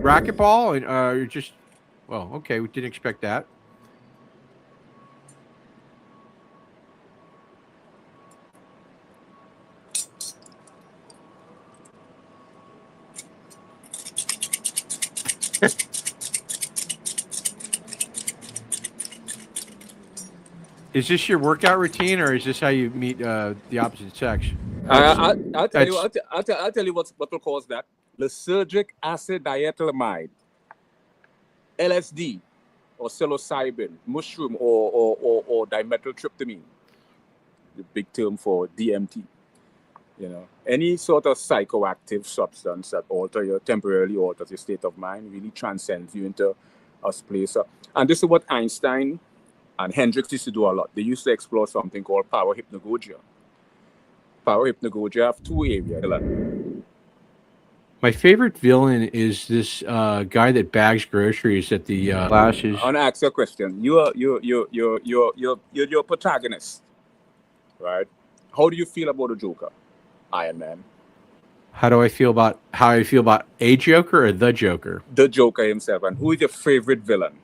Racquetball, and you're just, well, okay, we didn't expect that. Is this your workout routine, or is this how you meet the opposite sex? I'll tell you. I'll tell you what will cause that: lysergic acid diethylamide, LSD, or psilocybin, mushroom, or dimethyltryptamine. The big term for DMT. You know, any sort of psychoactive substance that temporarily alters your state of mind really transcends you into a place. And this is what Einstein and Hendricks used to do a lot. They used to explore something called power hypnagogia. Power hypnagogia have two areas. My favorite villain is this guy that bags groceries at the classes. I want to ask you a question. You're your protagonist, right? How do you feel about the Joker, Iron Man? How I feel about a Joker or the Joker? The Joker himself. And who is your favorite villain?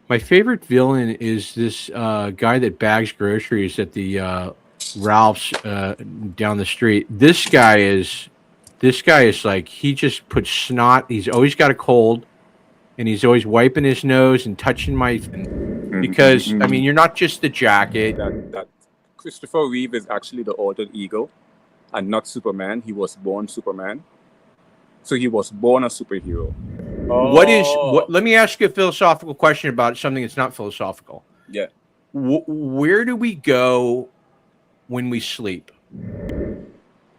My favorite villain is this guy that bags groceries at the Ralph's down the street. This guy is like, he just puts snot. He's always got a cold, and he's always wiping his nose and touching my. Because I mean, you're not just the jacket. That Christopher Reeve is actually the alter ego, and not Superman. He was born Superman, so he was born a superhero. Let me ask you a philosophical question about something that's not philosophical. Yeah. Where do we go when we sleep?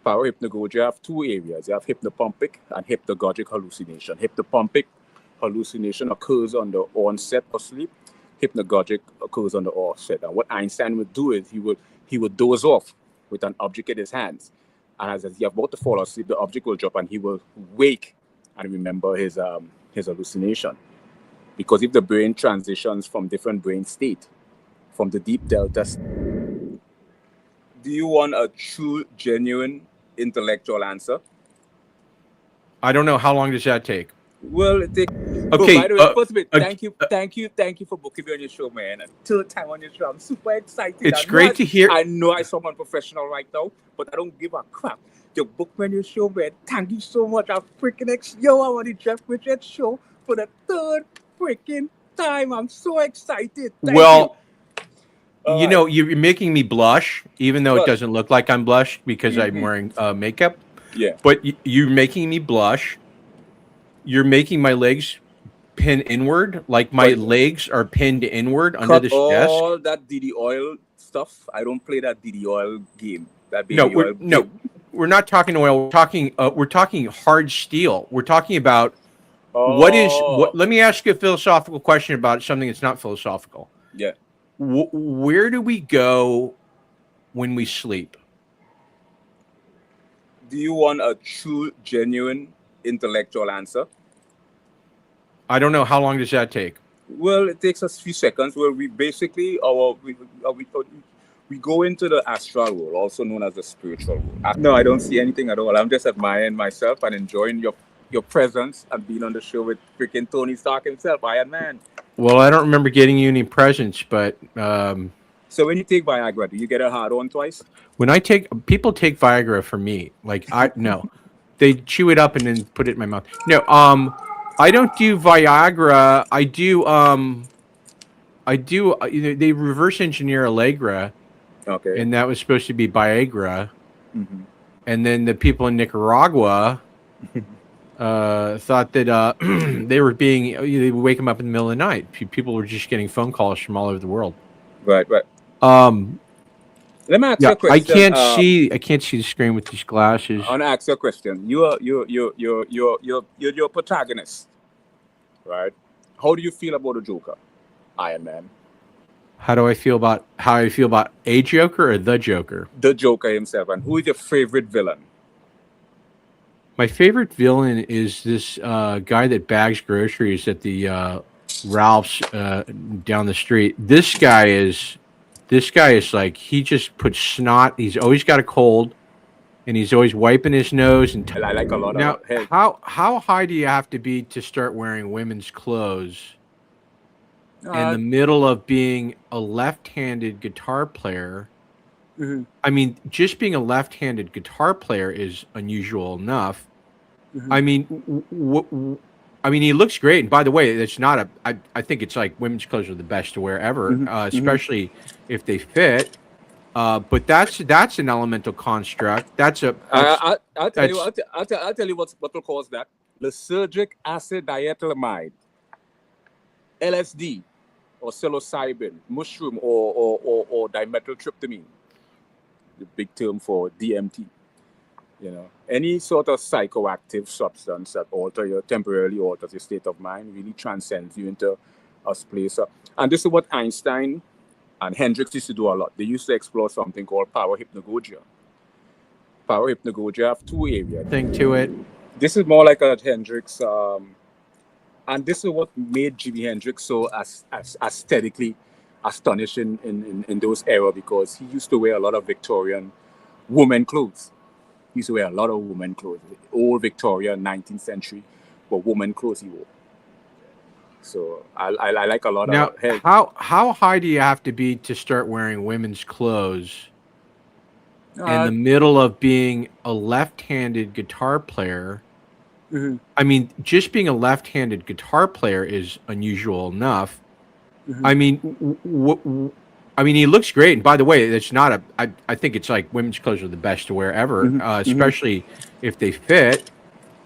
Power hypnagogia have two areas. You have hypnopompic and hypnagogic hallucination. Hypnopompic hallucination occurs on the onset of sleep. Hypnagogic occurs on the offset. And what Einstein would do is he would doze off with an object in his hands. And as he's about to fall asleep, the object will drop and he will wake and remember his hallucination. Because if the brain transitions from different brain state, from the deep delta, do you want a true, genuine, intellectual answer? I don't know. How long does that take? Well, it takes. Okay. By the way, first of all, thank you for booking me on your show, man. And third time on your show, I'm super excited. It's great to hear. I know I'm someone professional right now, but I don't give a crap. You book me on your show, man. Thank you so much. I'm freaking I want the Jeff Richards show for the third freaking time. I'm so excited. Thank you. You know, you're making me blush, even though it doesn't look like I'm blushed because I'm wearing makeup. Yeah. But you're making me blush. You're making my legs pin inward, like my legs are pinned inward under this desk. All that DD oil stuff. I don't play that DD oil game. That baby we're not talking oil. We're talking hard steel. We're talking about what. Let me ask you a philosophical question about something that's not philosophical. Yeah. Where do we go when we sleep? Do you want a true, genuine, intellectual answer? I don't know. How long does that take? Well, it takes us a few seconds. Where we basically we go into the astral world, also known as the spiritual world. No, I don't see anything at all. I'm just admiring myself and enjoying your presence and being on the show with freaking Tony Stark himself, Iron Man. Well, I don't remember getting you any presents, but so when you take Viagra, do you get a hard on twice? When people take Viagra for me, like no, they chew it up and then put it in my mouth. No, I don't do Viagra. I do. They reverse engineer Allegra. Okay. And that was supposed to be Viagra. Mm-hmm. And then the people in Nicaragua thought that they were they would wake them up in the middle of the night. People were just getting phone calls from all over the world. Right. Let me ask you a question. I can't see the screen with these glasses. I want to ask you a question. You're your protagonist, right? How do you feel about the Joker, Iron Man? How I feel about a Joker or the Joker? The Joker himself. And who is your favorite villain? My favorite villain is this guy that bags groceries at the Ralph's down the street. This guy is like, he just puts snot. He's always got a cold, and he's always wiping his nose. And I like a lot now, of head. how high do you have to be to start wearing women's clothes in the middle of being a left-handed guitar player? I mean, just being a left-handed guitar player is unusual enough. I mean, he looks great. And by the way, it's not a. I think it's like women's clothes are the best to wear ever, especially if they fit. But that's an elemental construct. That's a. I'll tell you what will cause that. Lysergic acid diethylamide, LSD, or psilocybin, mushroom, or dimethyltryptamine. The big term for DMT. You know, any sort of psychoactive substance that temporarily alters your state of mind really transcends you into a place. And this is what Einstein and Hendricks used to do a lot. They used to explore something called power hypnagogia. Power hypnagogia have two areas. Thing to it. This is more like a Hendricks, and this is what made Jimi Hendrix so aesthetically astonishing in those era, because he used to wear a lot of Victorian women clothes. He used to wear a lot of women clothes, old Victorian 19th century, but women clothes he wore. So I like a lot now, of head. How high do you have to be to start wearing women's clothes in the middle of being a left-handed guitar player? I mean, just being a left-handed guitar player is unusual enough. I mean, he looks great. And by the way, it's not a. I think it's like women's clothes are the best to wear ever, especially if they fit.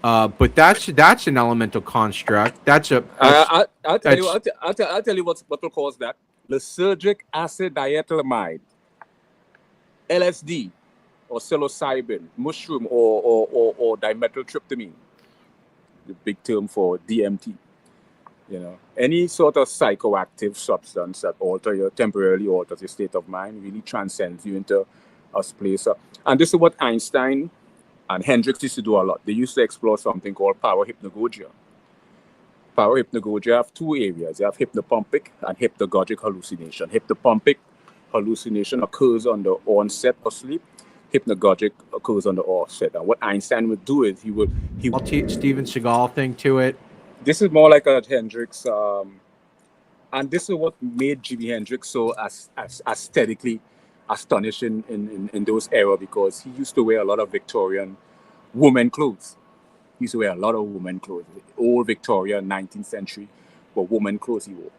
But that's an elemental construct. That's a. I'll tell you what will cause that. Lysergic acid diethylamide, LSD, or psilocybin, mushroom, or dimethyltryptamine. The big term for DMT. You know, any sort of psychoactive substance that temporarily alters your state of mind really transcends you into a place. And this is what Einstein and Hendricks used to do a lot. They used to explore something called power hypnagogia. Power hypnagogia have two areas. You have hypnopompic and hypnagogic hallucination. Hypnopompic hallucination occurs on the onset of sleep. Hypnagogic occurs on the offset. And what Einstein would do is he would Steven Seagal thing to it. This is more like a Hendrix, and this is what made Jimi Hendrix so aesthetically astonishing in those era, because he used to wear a lot of Victorian women clothes. He used to wear a lot of women clothes, old Victorian 19th century, but women clothes he wore.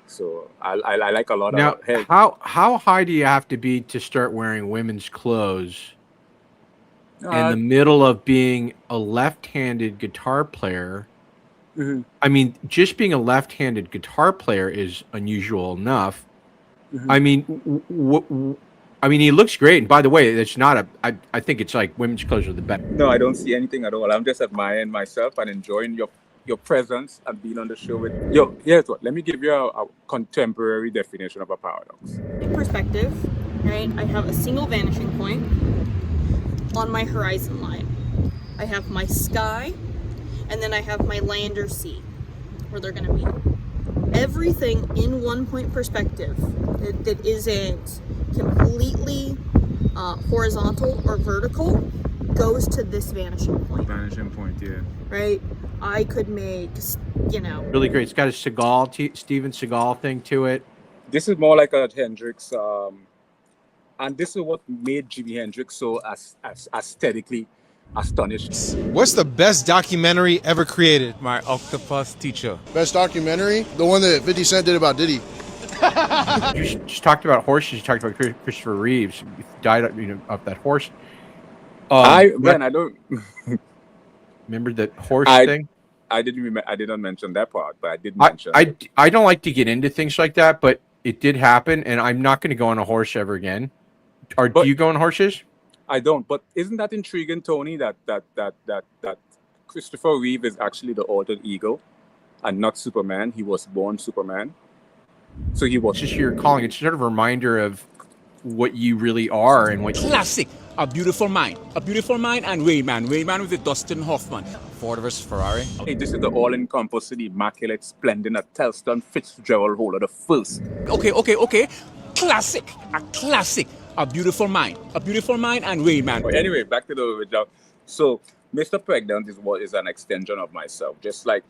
So I like a lot now, of head. How high do you have to be to start wearing women's clothes in the middle of being a left-handed guitar player? I mean, just being a left-handed guitar player is unusual enough. I mean, he looks great. And by the way, it's not a. I think it's like women's clothes are the best. No, I don't see anything at all. I'm just admiring myself and enjoying your presence and being on the show with you. Here's what. Let me give you a contemporary definition of a paradox. In perspective, right? I have a single vanishing point on my horizon line. I have my sky, and then I have my land or sea, where they're going to meet. Everything in one point perspective that isn't completely horizontal or vertical goes to this vanishing point. Vanishing point, yeah. Right? I could make, really great. It's got a Steven Seagal thing to it. This is more like a Hendrix, and this is what made Jimi Hendrix so aesthetically astonishing. What's the best documentary ever created? My octopus teacher. Best documentary? The one that 50 Cent did about Diddy. You just talked about horses. You talked about Christopher Reeves. He died of that horse. I don't remember that horse thing. I didn't mention that part, but I did mention. I don't like to get into things like that, but it did happen, and I'm not going to go on a horse ever again. Do you go on horses? I don't. But isn't that intriguing, Tony? That Christopher Reeve is actually the altered ego, and not Superman. He was born Superman, so he was. It's just your calling. It's sort of a reminder of what you really are and what. Classic. A Beautiful Mind. A Beautiful Mind and Rayman. Rayman with the Dustin Hoffman. Ford versus Ferrari. Hey, this is the all-encompassing, immaculate, splendid Atelston Fitzgerald holder, the first. Okay. Classic. A classic. a beautiful mind and Rain Man. Anyway, back to the original. So, Mr. Pregnant is an extension of myself, just like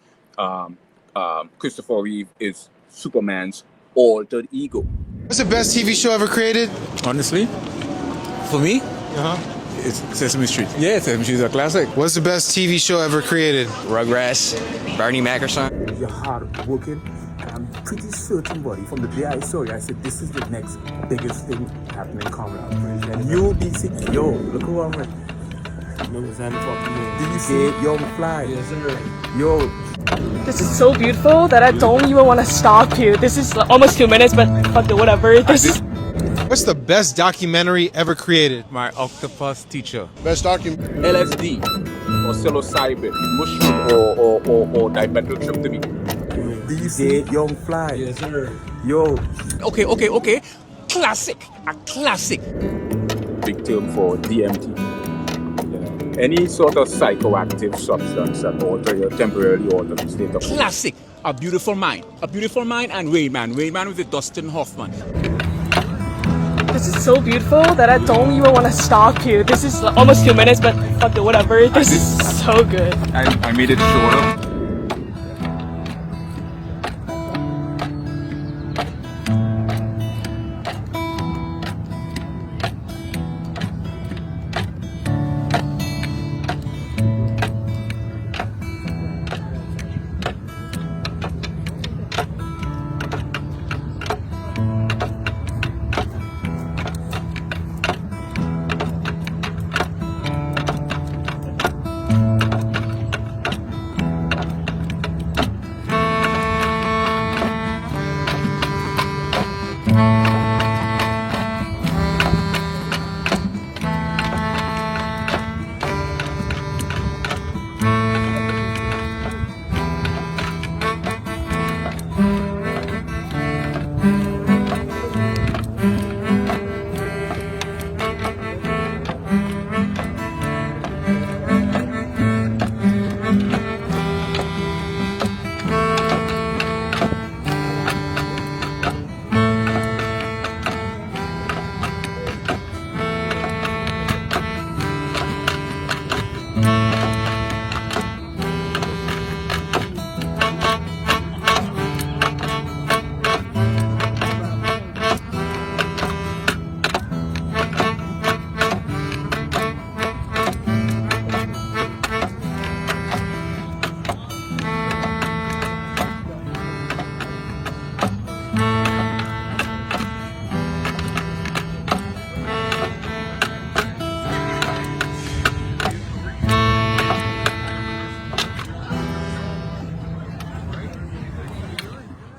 Christopher Reeve is Superman's altered ego. What's the best TV show ever created? Honestly, for me, it's Sesame Street. Yeah, Sesame Street is a classic. What's the best TV show ever created? Rugrats, Barney Mackerson. You're hard working. I'm pretty certain, buddy, from the day I saw you, I said, this is the next biggest thing happening in comedy. UBC, yo, look who I'm with. Did you see it? Yo, fly. Yes, sir. Yo. This is so beautiful that I don't even want to stop you. This is almost 2 minutes, but fuck it, whatever. What's the best documentary ever created? My octopus teacher. Best document. LSD or psilocybin, mushroom or dimethyltryptamine. Did you see it? Young fly. Yes, sir. Yo. Okay. Classic. A classic. Big term for DMT. Any sort of psychoactive substance that temporarily alter the state of Classic. A beautiful mind and Rain Man with the Dustin Hoffman. This is so beautiful that I don't even want to stop you. This is almost 2 minutes, but fuck it, whatever. This is so good. I made it shorter.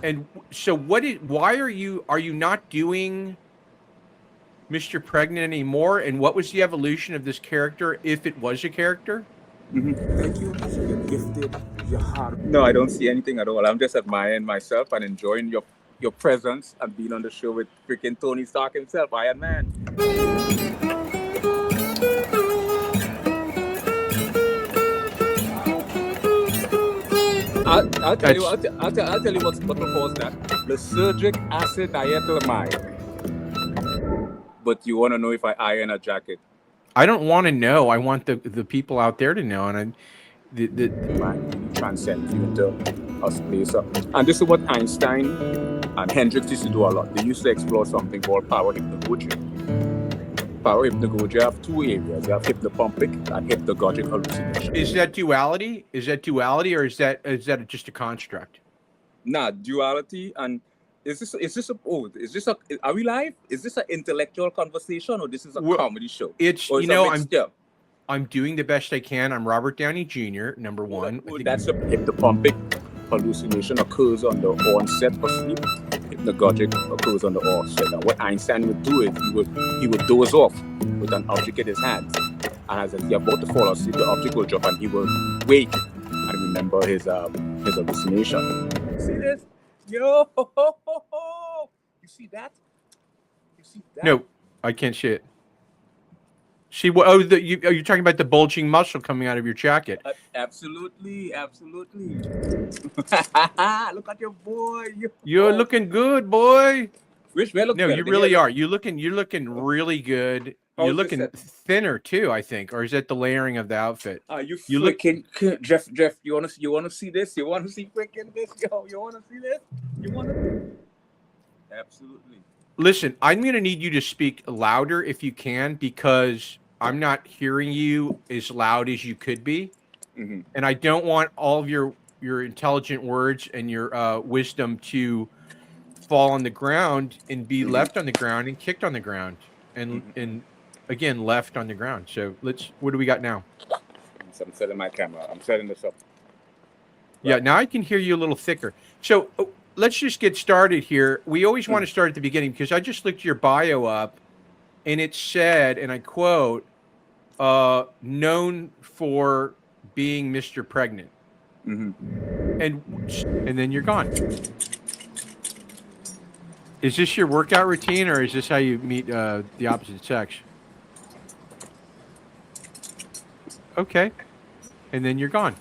And so why are you not doing Mr. Pregnant anymore? And what was the evolution of this character, if it was a character? Thank you. You're gifted. You're hard. No, I don't see anything at all. I'm just admiring myself and enjoying your presence and being on the show with freaking Tony Stark himself, Iron Man. I'll tell you what caused that. Lysergic acid diethylamide. But you want to know if I iron a jacket? I don't want to know. I want the people out there to know. And Man, transcend you into a space. And this is what Einstein and Hendrix used to do a lot. They used to explore something called power hypnagogy. Power hypnagogy have two areas. You have hypnopompic and hypnagogic hallucination. Is that duality? Is that duality, or is that just a construct? Nah, duality. And are we live? Is this an intellectual conversation, or this is a comedy show? It's, I'm doing the best I can. I'm Robert Downey Jr., number one. That's a hypnopompic hallucination occurs on the onset of sleep. Hypnagogic occurs on the offset. And what Einstein would do is he would doze off with an object in his hands. And as he's about to fall asleep, the object will drop and he will wake and remember his hallucination. See this? Yo! You see that? No, I can't see it. See what? Oh, are you talking about the bulging muscle coming out of your jacket? Absolutely. Look at your boy. You're looking good, boy. Which way look No, better? you The really hair- are. You're looking really good. How's You're this looking set? thinner too, I think. Or is that the layering of the outfit? You look- freaking Jeff, you wanna see this? You wanna see freaking this? Yo, you wanna see this? You wanna Absolutely. Listen, I'm going to need you to speak louder if you can, because I'm not hearing you as loud as you could be. Mm-hmm. And I don't want all of your intelligent words and your wisdom to fall on the ground and be left on the ground and kicked on the ground and again left on the ground. So what do we got now? So I'm setting my camera. I'm setting this up. Yeah, now I can hear you a little thicker. So let's just get started here. We always want to start at the beginning, because I just looked your bio up and it said, and I quote, known for being Mr. Pregnant. Mm-hmm. And then you're gone. Is this your workout routine, or is this how you meet the opposite sex? Okay. And then you're gone.